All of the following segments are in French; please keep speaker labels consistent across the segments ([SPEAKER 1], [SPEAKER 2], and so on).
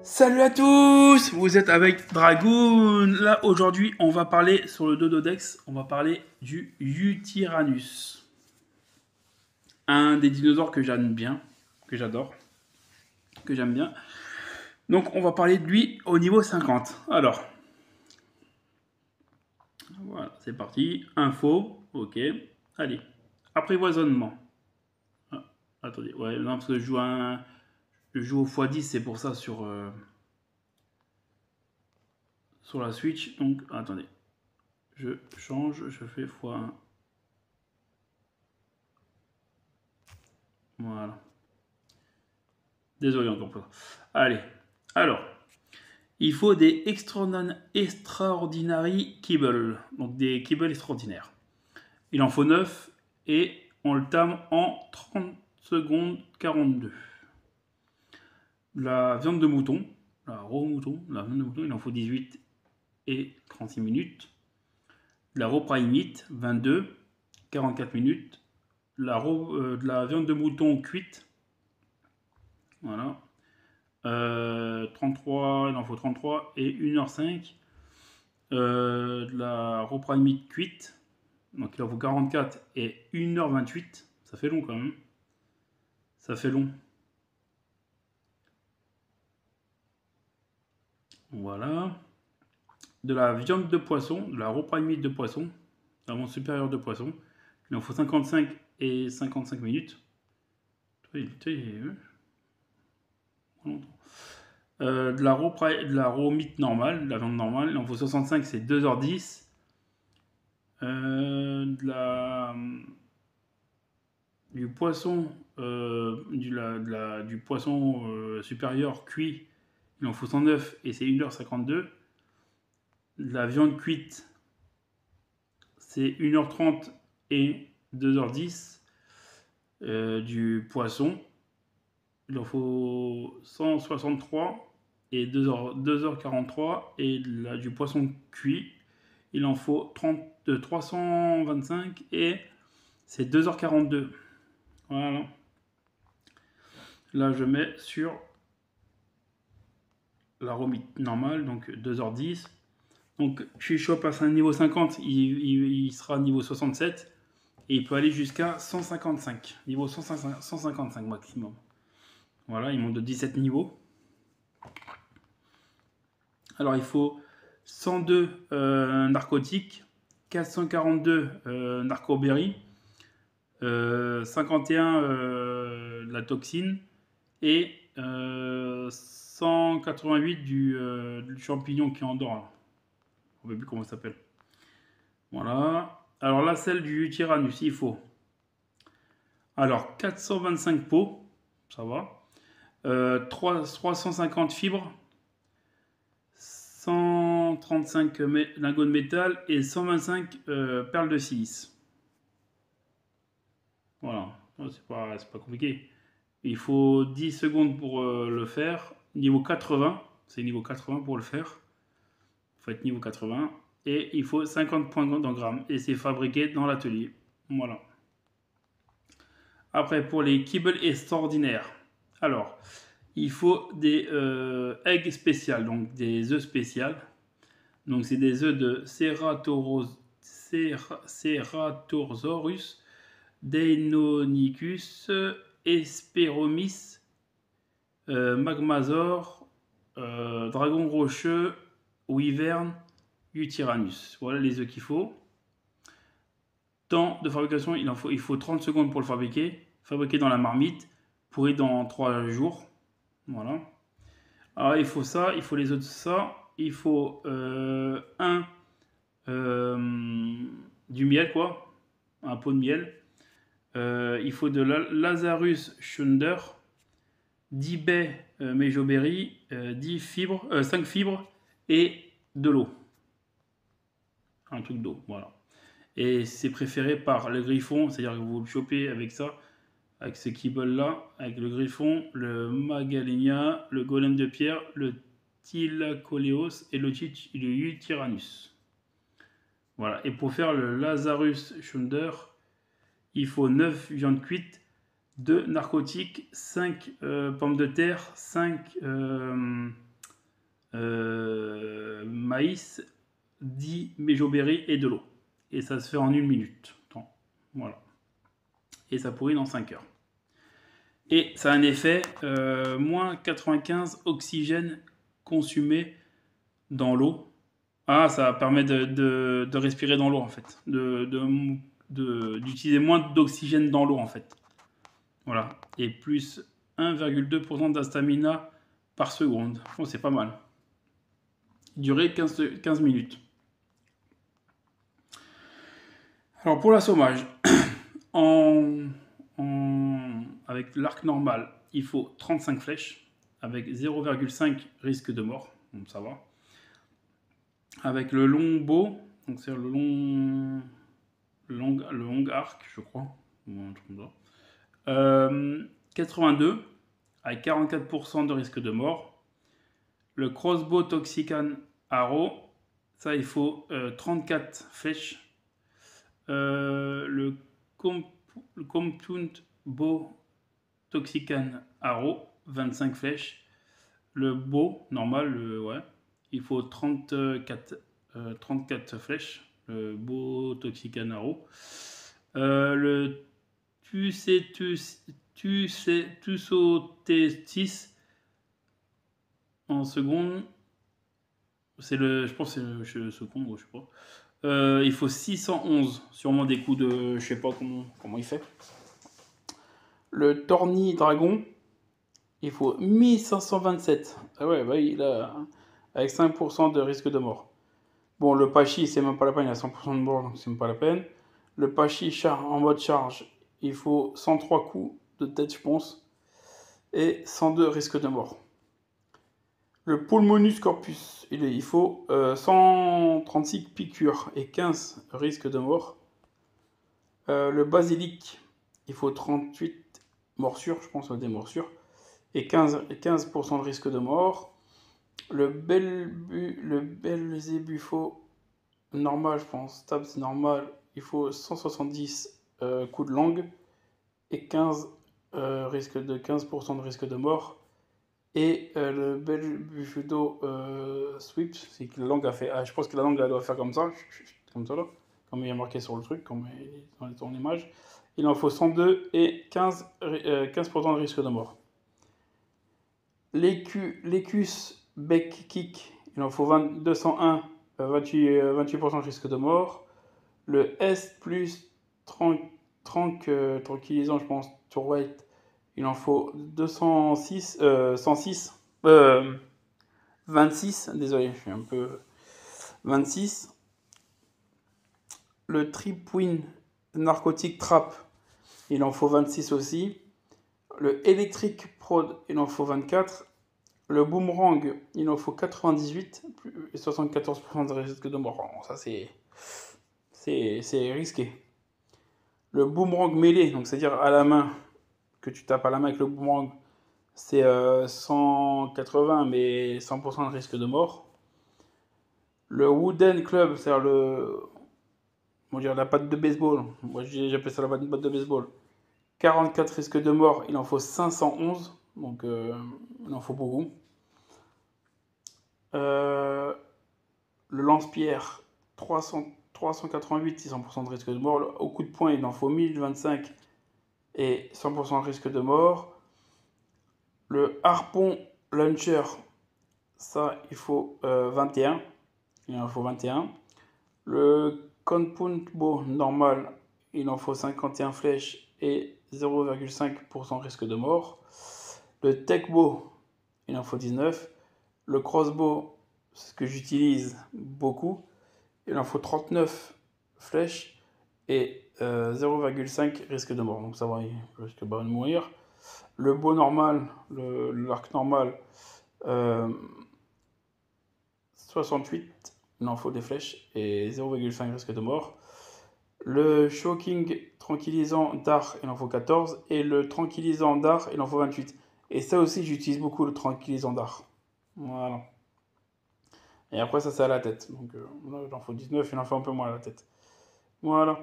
[SPEAKER 1] Salut à tous, vous êtes avec Dragoon. Là aujourd'hui on va parler sur le Dododex, on va parler du Yutyrannus. Un des dinosaures que j'aime bien, que j'adore, que j'aime bien. Donc on va parler de lui au niveau 50. Alors, voilà, c'est parti. Info, ok. Allez, apprivoisonnement. Ah, attendez, ouais, non parce que je joue au x10, c'est pour ça sur la Switch. Donc attendez, je change, je fais x1. Voilà. Désolé encore pour ça. Allez. Alors, il faut des extraordinary kibbles. Donc des kibbles extraordinaires. Il en faut 9 et on le tame en 30 secondes 42. La viande de mouton, la viande de mouton, il en faut 18 et 36 minutes. La raw prime meat, 22, 44 minutes. De la viande de mouton cuite, voilà. 33, il en faut 33 et 1h05. De la raw prime meat cuite, donc il en faut 44 et 1h28. Ça fait long quand même. Ça fait long. Voilà. De la viande de poisson, de la raw prime meat de poisson, vraiment supérieure de poisson. Il en faut 55 et 55 minutes. De la raw meat normale, de la viande normale, il en faut 65, c'est 2h10. Du poisson, du poisson supérieur cuit, il en faut 109 et c'est 1h52. De la viande cuite, c'est 1h30 et 2h10. Du poisson, il en faut 163 et 2h43. Et du poisson cuit, il en faut 325 et c'est 2h42. Voilà. Là, je mets sur la remite normale, donc 2h10. Donc, Chicho passe à un niveau 50, il sera niveau 67. Et il peut aller jusqu'à 155. Niveau 155 maximum. Voilà, il monte de 17 niveaux. Alors, il faut 102 narcotiques, 442 narcoberry, 51 la toxine et 188 du champignon qui endort. Là. On ne sait plus comment ça s'appelle. Voilà. Alors là, celle du Tyrannus, il faut. Alors, 425 pots, ça va. 350 fibres, 135 lingots de métal et 125 perles de silice. Voilà, c'est pas compliqué. Il faut 10 secondes pour le faire. Niveau 80, c'est niveau 80 pour le faire. Il faut être niveau 80. Et il faut 50 points d'engrammes. Et c'est fabriqué dans l'atelier. Voilà. Après, pour les kibbles extraordinaires. Alors, il faut des eggs spéciales, donc des œufs spéciales. Donc, c'est des œufs de Ceratosaurus, Deinonychus, Hesperomys, Magmasaur, Dragon rocheux, Wyvern, Yutyrannus. Voilà les œufs qu'il faut. Temps de fabrication, il faut 30 secondes pour le fabriquer. Fabriqué dans la marmite, pourri dans 3 jours. Voilà. Alors, il faut ça, il faut les œufs de ça. Il faut du miel, quoi. Un pot de miel. Il faut de Lazarus Schunder, 10 baies Mejoberry, 5 fibres et de l'eau. Un truc d'eau, voilà. Et c'est préféré par le griffon, c'est-à-dire que vous le chopez avec ça, avec ce kibble-là, avec le griffon, le Magalenia, le golem de pierre, le Thylacoleos et le Yutyrannus. Voilà. Et pour faire le Lazarus Schunder, il faut 9 viandes cuites, 2 narcotiques, 5 pommes de terre, 5 maïs, 10 méjoberry et de l'eau. Et ça se fait en 1 minute. Voilà. Et ça pourrit dans 5 heures. Et ça a un effet moins 95 oxygène consumé dans l'eau. Ah, ça permet de respirer dans l'eau en fait. D'utiliser moins d'oxygène dans l'eau en fait. Voilà. Et plus 1,2% d'astamina par seconde. Bon, c'est pas mal. Durée 15 minutes. Alors pour l'assommage, avec l'arc normal, il faut 35 flèches avec 0,5 risque de mort. Donc ça va. Avec le long bow, donc c'est le long arc, je crois. 82 avec 44% de risque de mort. Le crossbow Toxican Arrow, ça il faut 34 flèches. Le Compound Bow Toxican Arrow, 25 flèches. Le bow normal, il faut 34 flèches. Le bow Toxican Arrow. Le Tusotetis en seconde, je pense que c'est le second, je sais pas. Il faut 611, sûrement des coups de, je sais pas comment il fait. Le Torni Dragon, il faut 1527. Ah ouais, bah il a avec 5% de risque de mort. Bon, le Pachi, c'est même pas la peine, il a 100% de mort, donc c'est même pas la peine. Le Pachi en mode charge, il faut 103 coups de tête, je pense, et 102 risques de mort. Le Pulmonus Corpus, il faut 136 piqûres et 15 risques de mort. Le Basilic, il faut 38 morsures, je pense, des morsures, et 15% de risque de mort. Le Belzébuffo normal, je pense, stabs normal, il faut 170 coups de langue et 15% de risque de mort. Et le Belbufudo sweep, c'est que la langue a fait. Ah, je pense que la langue elle doit faire comme ça là, comme il y a marqué sur le truc, comme dans l'image. Il en faut 102 et 15% de risque de mort. L'Ecus Bec Kick, il en faut 201, 28% de risque de mort. Le S plus tranquillisant, je pense, Turweight, il en faut 206, 106, 26, désolé, je suis un peu 26. Le Tripwin narcotique Trap, il en faut 26 aussi. Le Electric Prod, il en faut 24. Le Boomerang, il en faut 98 et 74% de risque de mort. Bon, ça c'est risqué. Le Boomerang mêlé, donc c'est-à-dire à la main, que tu tapes à la main avec le boomerang, c'est 180 mais 100% de risque de mort. Le Wooden Club, c'est-à-dire la patte de baseball, moi j'appelle ça la patte de baseball, 44 risques de mort, il en faut 511, donc il en faut beaucoup. Le lance-pierre, 388, 600% de risque de mort. Au coup de poing, il en faut 1025 et 100% de risque de mort. Le harpon launcher, ça, il faut 21. Il en faut 21. Le compound bow normal, il en faut 51 flèches et 0,5% de risque de mort. Le tech bow, il en faut 19. Le crossbow, c'est ce que j'utilise beaucoup, il en faut 39 flèches et 0,5 risque de mort. Donc ça va, il risque de mourir. Le bow normal, l'arc normal, 68, il en faut des flèches et 0,5 risque de mort. Le shocking tranquillisant d'art, il en faut 14. Et le tranquillisant d'art, il en faut 28. Et ça aussi, j'utilise beaucoup le tranquillisant d'art. Voilà. Et après, ça, c'est à la tête. Donc, là, il en faut 19, il en faut un peu moins à la tête. Voilà.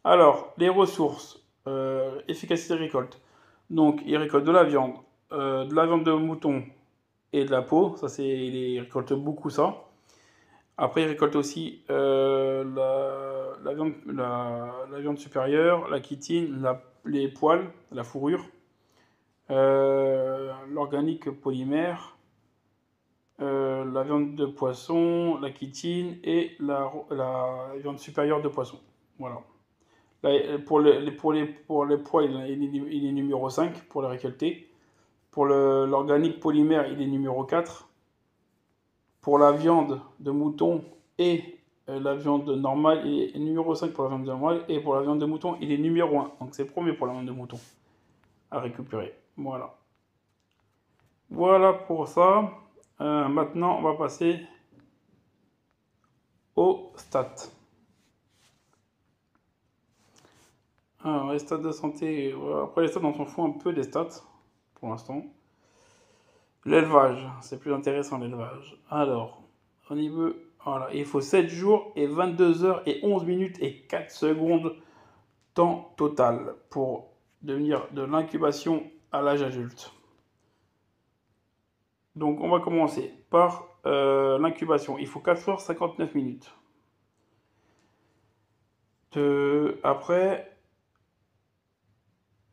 [SPEAKER 1] Alors, les ressources. Efficacité récolte. Donc, il récolte de la viande de mouton et de la peau. Ça, il récolte beaucoup ça. Après, il récolte aussi la viande supérieure, la chitine, les poils, la fourrure, l'organique polymère, la viande de poisson, la chitine et la viande supérieure de poisson. Voilà. Là, pour les poils, il est numéro 5 pour les récolter. Pour l'organique polymère, il est numéro 4. Pour la viande de mouton et la viande normale, il est numéro 5 pour la viande normale. Et pour la viande de mouton, il est numéro 1. Donc c'est premier pour la viande de mouton à récupérer. Voilà. Voilà pour ça. Maintenant, on va passer aux stats. Alors, les stats de santé. Après, les stats, on s'en fout un peu des stats pour l'instant. L'élevage, c'est plus intéressant l'élevage. Alors, au niveau, voilà, il faut 7 jours et 22 heures et 11 minutes et 4 secondes temps total pour devenir de l'incubation à l'âge adulte. Donc, on va commencer par l'incubation. Il faut 4 heures 59 minutes. Après,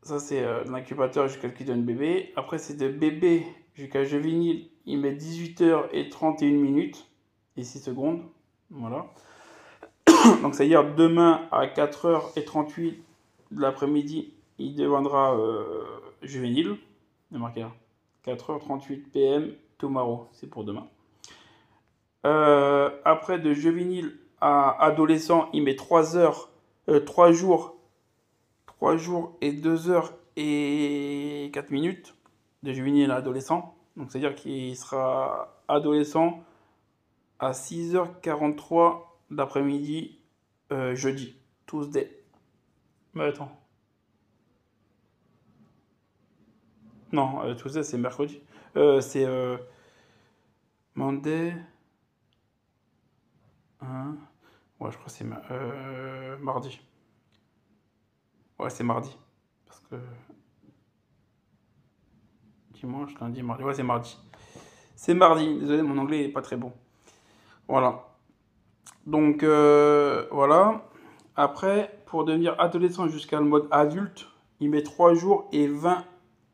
[SPEAKER 1] ça c'est l'incubateur jusqu'à ce qu'il donne bébé. Après, c'est de bébé jusqu'à juvénile. Il met 18 heures et 31 minutes et 6 secondes. Voilà. Donc, c'est-à-dire demain à 4h38 de l'après-midi, il deviendra juvénile. Il est marqué là. 4h38 PM, tomorrow, c'est pour demain. Après, de juvénile à adolescent, il met 3 jours et 2 heures et 4 minutes de juvénile à adolescent. Donc, c'est-à-dire qu'il sera adolescent à 6h43 d'après-midi, jeudi, Tuesday. Mais attends. Non, Tuesday, c'est mercredi. C'est Monday. Hein. Ouais, je crois que c'est mardi. Ouais, c'est mardi. Parce que dimanche, lundi, mardi. Ouais, c'est mardi. C'est mardi. Désolé, mon anglais n'est pas très bon. Voilà. Donc, voilà. Après, pour devenir adolescent jusqu'à le mode adulte, il met 3 jours et 20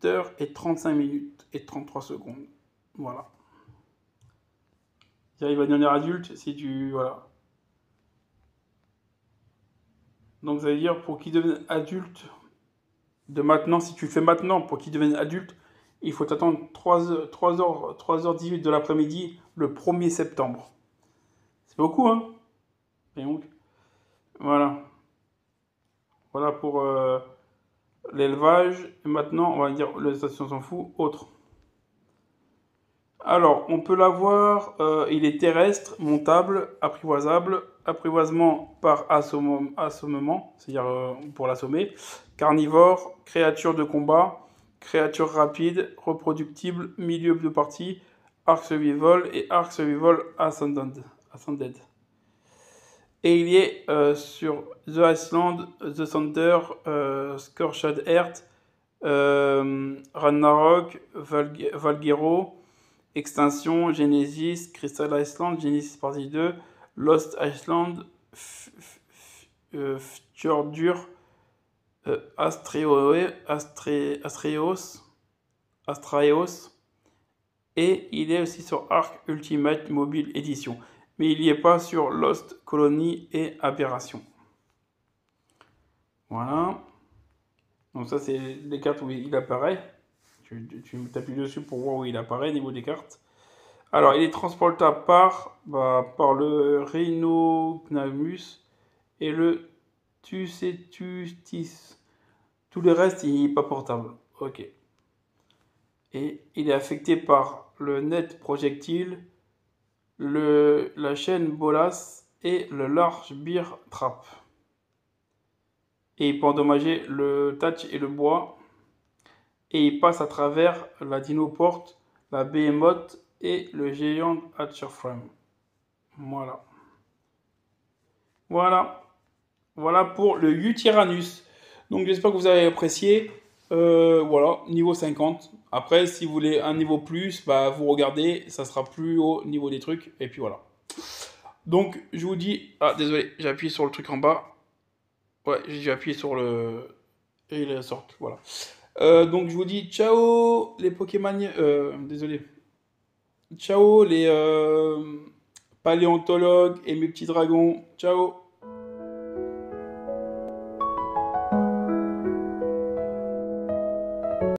[SPEAKER 1] heures et 35 minutes et 33 secondes. Voilà. Il va devenir adulte si tu... Voilà. Donc, ça veut dire pour qu'il devienne adulte, de maintenant, si tu le fais maintenant, pour qu'il devienne adulte, il faut attendre 3h18 de l'après-midi le 1er septembre. C'est beaucoup, hein? Et donc, voilà. Voilà pour l'élevage. Et maintenant, on va dire, les stations s'en fout, autre. Alors, on peut l'avoir, il est terrestre, montable, apprivoisable, apprivoisement par assommement, c'est-à-dire pour l'assommer, carnivore, créature de combat, créature rapide, reproductible, milieu de partie, Ark Survival et Ark Survival Ascended. Et il y est sur The Iceland, The Center, Scorched Earth, Ragnarok, Valguero, Extinction, Genesis, Crystal Island, Genesis Partie 2, Lost Island, Fjordur, Astraeos, et il est aussi sur Ark Ultimate Mobile Edition. Mais il n'y est pas sur Lost Colony et Aberration. Voilà. Donc ça, c'est les cartes où il apparaît. Tu t'appuies dessus pour voir où il apparaît au niveau des cartes. Alors, il est transportable par le Rhinognamus et le Tucetustis. Tout le reste, il n'est pas portable. Ok. Et il est affecté par le net projectile, la chaîne Bolas et le large beer trap. Et il peut endommager le thatch et le bois. Et il passe à travers la Dinoporte, la Behemoth et le géant Hatcherframe. Voilà. Voilà. Voilà pour le Yutyrannus. Donc j'espère que vous avez apprécié. Voilà, niveau 50. Après, si vous voulez un niveau plus, bah, vous regardez, ça sera plus haut niveau des trucs, et puis voilà. Donc, je vous dis... Ah, désolé, j'ai appuyé sur le truc en bas. Ouais, j'ai appuyé sur le... Et il sort, voilà. Donc, je vous dis ciao, les Pokémon... désolé. Ciao, les paléontologues et mes petits dragons. Ciao.